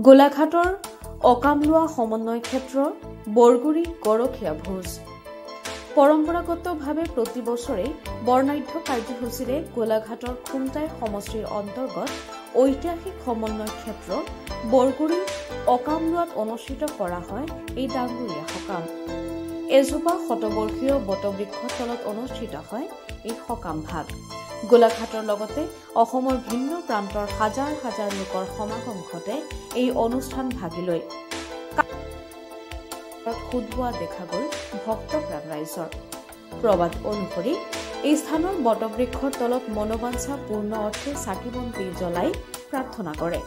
গোলাঘাটৰ অকামলোৱা সমন্বয় ক্ষেত্ৰ বৰগুৰি গৰখীয়া ভোজ পৰম্পৰাগতভাৱে প্ৰতি বছৰে বৰ্ণাঢ্য কাৰ্যসূচীৰে গোলাঘাটৰ খুমটাই সমষ্টিৰ অন্তৰ্গত ঐতিহাসিক সমন্বয় ক্ষেত্ৰ বৰগুৰি অকামলোৱাত অনুষ্ঠিত কৰা হয় এই ডাঙৰীয়া সকাম। এজোপা শতবৰ্ষীয় বটবৃক্ষৰ তলত অনুষ্ঠিত হয় এই সকাম ভাগ। গোলাঘাটৰ লগতে অসমৰ ভিন্ন প্ৰান্তৰ হাজাৰ হাজাৰ লোকৰ সমাগম ঘটে এই অনুষ্ঠান ভাগিলৈ। সুধোৱা দেখা গ'ল ভক্তপ্ৰাণ ৰাইজৰ। প্ৰবাদ অনুসৰি এই স্থানৰ বটবৃক্ষৰ তলত মনোবাঞ্ছা পূৰ্ণ অৰ্থে চাকি বন্তি জ্বলাই প্ৰাৰ্থনা কৰে।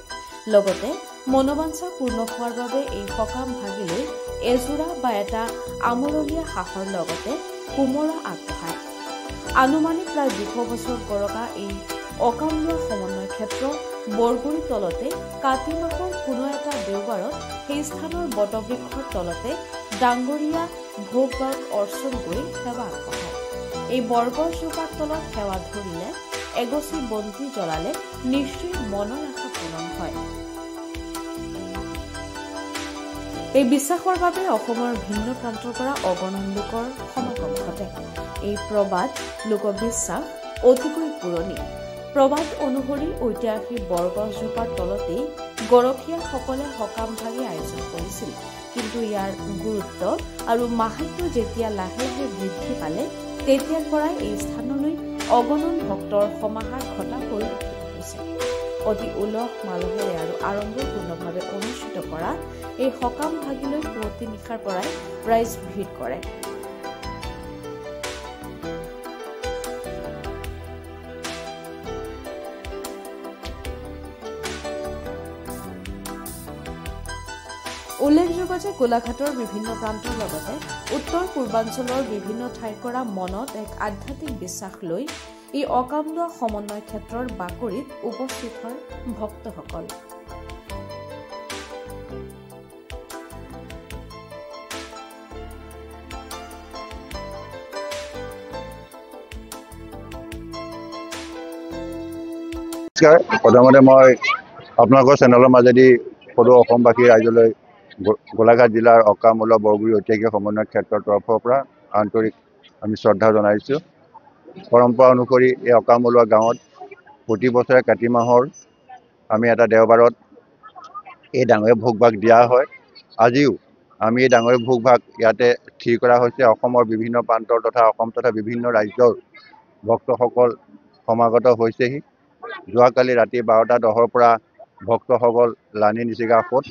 লগতে মনোবাঞ্ছা পূৰ্ণ হোৱাৰ বাবে এই সকাম ভাগিলৈ এযোৰা বা এটা আমৰলীয়া হাঁহৰ লগতে কোমৰা আগবঢ়ায়। আনুমানিক প্ৰায় 200 বছৰ গৰকা এই অকামলোৱা সমন্বয় ক্ষেত্ৰ বৰগুৰি তলতে কাতি মাহৰ কোনো এটা দেওবাৰত সেই স্থানৰ বটবৃক্ষৰ তলতে ডাঙৰীয়া ভোগ ভাগ অৰ্চন কৰি সেৱা আগবঢ়ায়। এই বৰগছজোপাৰ তলত সেৱা ধৰিলে এগছি বন্তি জ্বলালে নিশ্চয় মনৰ আশা পূৰণ হয়। এই বিশ্বাসৰ বাবে অসমৰ ভিন্ন প্ৰান্তৰ পৰা অগণন লোকৰ সমাগম ঘটে। এই প্ৰবাদ লোকবিশ্বাস অতিকৈ পুৰণি। প্ৰবাদ অনুসৰি ঐতিহাসিক বৰগছজোপাৰ তলতেই গৰখীয়াসকলে সকাম ভাগি আয়োজন কৰিছিল। কিন্তু ইয়াৰ গুৰুত্ব আৰু মাহাত্ম্য যেতিয়া লাহে লাহে বৃদ্ধি পালে তেতিয়াৰ পৰাই এই স্থানলৈ অগণন ভক্তৰ সমাহাৰ ঘটা পৰিলক্ষিত হৈছে। অতি উলহ মালহেৰে আৰু আড়ম্বৰপূৰ্ণভাৱে অনুষ্ঠিত কৰা এই সকাম ভাগিলৈ পুৱতি নিশাৰ পৰাই ৰাইজ ভিৰ কৰে। উল্লেখযোগ্য যে গোলাঘাটৰ বিভিন্ন প্ৰান্তৰ লগতে উত্তৰ পূৰ্বাঞ্চলৰ বিভিন্ন ঠাইৰ পৰা মনত এক আধ্যাত্মিক বিশ্বাস লৈ এই অকামলোৱা সমন্বয় ক্ষেত্ৰৰ বাকৰিত উপস্থিত হয় ভক্তসকল। প্ৰথমতে মই আপোনালোকৰ চেনেলৰ মাজেদি সদৌ অসমবাসী ৰাইজলৈ গোলাঘাট জিলাৰ অকামলোৱা বৰগুৰি ঐতিহাসিক সমন্বয় ক্ষেত্ৰৰ তৰফৰ পৰা আন্তৰিক আমি শ্ৰদ্ধা জনাইছোঁ। পৰম্পৰা অনুসৰি এই অকামলোৱা গাঁৱত প্ৰতি বছৰে কাতি মাহৰ আমি এটা দেওবাৰত এই ডাঙৰীয়া ভোগ ভাগ দিয়া হয়। আজিও আমি এই ডাঙৰীয়া ভোগ ভাগ ইয়াতে স্থিৰ কৰা হৈছে। অসমৰ বিভিন্ন প্ৰান্তৰ তথা অসম তথা বিভিন্ন ৰাজ্যৰ ভক্তসকল সমাগত হৈছেহি। যোৱাকালি ৰাতি 12:10 পৰা ভক্তসকল লানি নিচিগা হ'ল।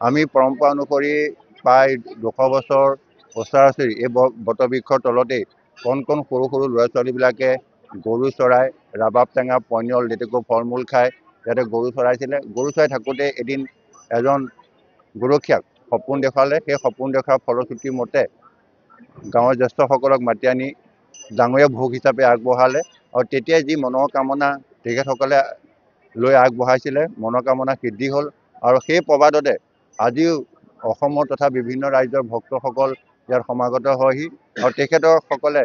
আমি পৰম্পৰা অনুসৰি প্ৰায় 200 বছৰ ওচৰা-ওচৰি এই বটবৃক্ষৰ তলতেই কণ কণ সৰু সৰু ল'ৰা ছোৱালীবিলাকে গৰু চৰাই, ৰাবাব টেঙা, পনিয়ল, লেটেকু ফল মূল খাই ইয়াতে গৰু চৰাইছিলে। গৰু চৰাই থাকোঁতে এদিন এজন গৰখীয়াক সপোন দেখুৱালে। সেই সপোন দেখুওৱাৰ ফলশ্ৰুতি মতে গাঁৱৰ জ্যেষ্ঠসকলক মাতি আনি ডাঙৰীয়া ভোগ হিচাপে আগবঢ়ালে। আৰু তেতিয়াই যি মনৰ কামনা তেখেতসকলে লৈ আগবঢ়াইছিলে মনৰ কামনা সিদ্ধি হ'ল। আৰু সেই প্ৰবাদতে আজিও অসমৰ তথা বিভিন্ন ৰাজ্যৰ ভক্তসকল ইয়াত সমাগত হয়হি আৰু তেখেতসকলে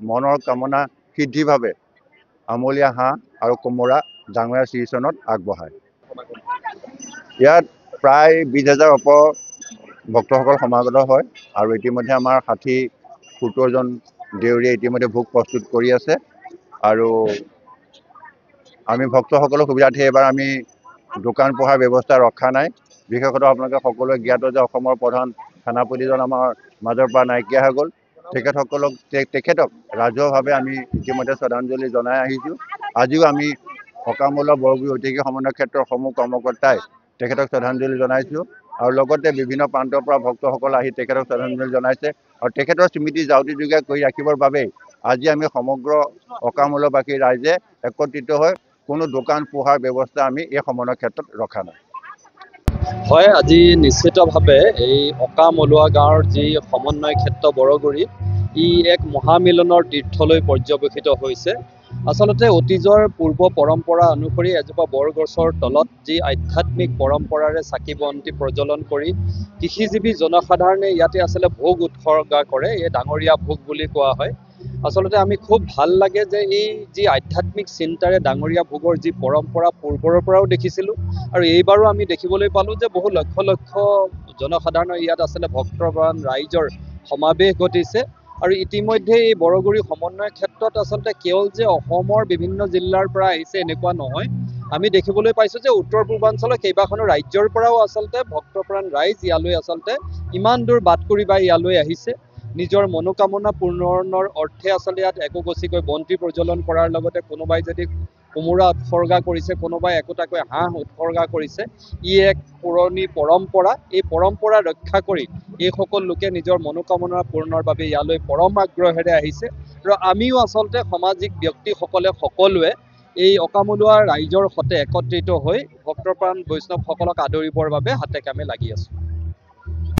মনৰ কামনা সিদ্ধিভাৱে আমলীয়া হাঁহ আৰু কোমোৰা ডাঙৰীয়া শ্ৰীচৰণত আগবঢ়ায়। ইয়াত প্ৰায় 20,000 ওপৰ ভক্তসকল সমাগত হয় আৰু ইতিমধ্যে আমাৰ 60-70 জন দেউৰীয়ে ইতিমধ্যে ভোগ প্ৰস্তুত কৰি আছে। আৰু আমি ভক্তসকলৰ সুবিধাৰ্থে এইবাৰ আমি দোকান পোহাৰ ব্যৱস্থা ৰখা নাই। বিশেষতঃ আপোনালোকে সকলোৱে জ্ঞাত যে অসমৰ প্ৰধান সেনাপতিজন আমাৰ মাজৰ পৰা নাইকিয়া হৈ গ'ল। তেখেতক ৰাজহুৱাভাৱে আমি ইতিমধ্যে শ্ৰদ্ধাঞ্জলি জনাই আহিছোঁ। আজিও আমি অকামলোৱা বৰগুৰি ঐতিহাসিক সমন্বয় ক্ষেত্ৰৰ সমূহ কৰ্মকৰ্তাই তেখেতক শ্ৰদ্ধাঞ্জলি জনাইছোঁ। আৰু লগতে বিভিন্ন প্ৰান্তৰ পৰা ভক্তসকল আহি তেখেতক শ্ৰদ্ধাঞ্জলি জনাইছে। আৰু তেখেতৰ স্মৃতি জাউতিযুগীয়া কৰি ৰাখিবৰ বাবেই আজি আমি সমগ্ৰ অকামলোৱাবাসী ৰাইজে একত্ৰিত হৈ কোনো দোকান পোহাৰ ব্যৱস্থা আমি এই সমন্বয় ক্ষেত্ৰত ৰখা নাই। হয়, আজি নিশ্চিতভাৱে এই অকামলোৱা গাঁৱৰ যি সমন্বয় ক্ষেত্ৰ বৰগুৰি ই এক মহামিলনৰ তীৰ্থলৈ পৰ্যবেক্ষিত হৈছে। আচলতে অতীজৰ পূৰ্ব পৰম্পৰা অনুসৰি এজোপা বৰগছৰ তলত যি আধ্যাত্মিক পৰম্পৰাৰে চাকি বন্তি প্ৰজ্বলন কৰি কৃষিজীৱী জনসাধাৰণে ইয়াতে আচলতে ভোগ উৎসৰ্গা কৰে। এই ডাঙৰীয়া ভোগ বুলি কোৱা হয়। আচলতে আমি খুব ভাল লাগে যে এই যি আধ্যাত্মিক চিন্তাৰে ডাঙৰীয়া ভোগৰ যি পৰম্পৰা পূৰ্বৰৰ পৰাও দেখিছিলোঁ আৰু এইবাৰো আমি দেখিবলৈ পালোঁ যে বহু লক্ষ লক্ষ জনসাধাৰণৰ ইয়াত আচলতে ভক্তপ্ৰাণ ৰাইজৰ সমাৱেশ ঘটিছে আৰু ইতিমধ্যে এই বৰগুৰি সমন্বয় ক্ষেত্ৰত আচলতে কেৱল যে অসমৰ বিভিন্ন জিলাৰ পৰা আহিছে এনেকুৱা নহয়, আমি দেখিবলৈ পাইছোঁ যে উত্তৰ পূৰ্বাঞ্চলৰ কেইবাখনো ৰাজ্যৰ পৰাও আচলতে ভক্তপ্ৰাণ ৰাইজ ইয়ালৈ আচলতে ইমান দূৰ বাট কৰি বা ইয়ালৈ আহিছে নিজৰ মনোকামনা পূৰণৰ অৰ্থে আচলতে ইয়াত একগোছিকৈ বন্তি প্ৰজ্বলন কৰাৰ লগতে কোনোবাই যদি কোমোৰা উৎসৰ্গা কৰিছে, কোনোবাই একোটাকৈ হাঁহ উৎসৰ্গা কৰিছে। ই এক পুৰণি পৰম্পৰা, এই পৰম্পৰা ৰক্ষা কৰি এইসকল লোকে নিজৰ মনোকামনা পূৰণৰ বাবে ইয়ালৈ পৰম আগ্ৰহেৰে আহিছে আৰু আমিও আচলতে সামাজিক ব্যক্তিসকলে সকলোৱে এই অকামলুৱা ৰাইজৰ সৈতে একত্ৰিত হৈ ভক্তপ্ৰাণ বৈষ্ণৱসকলক আদৰিবৰ বাবে হাতে কামে লাগি আছোঁ।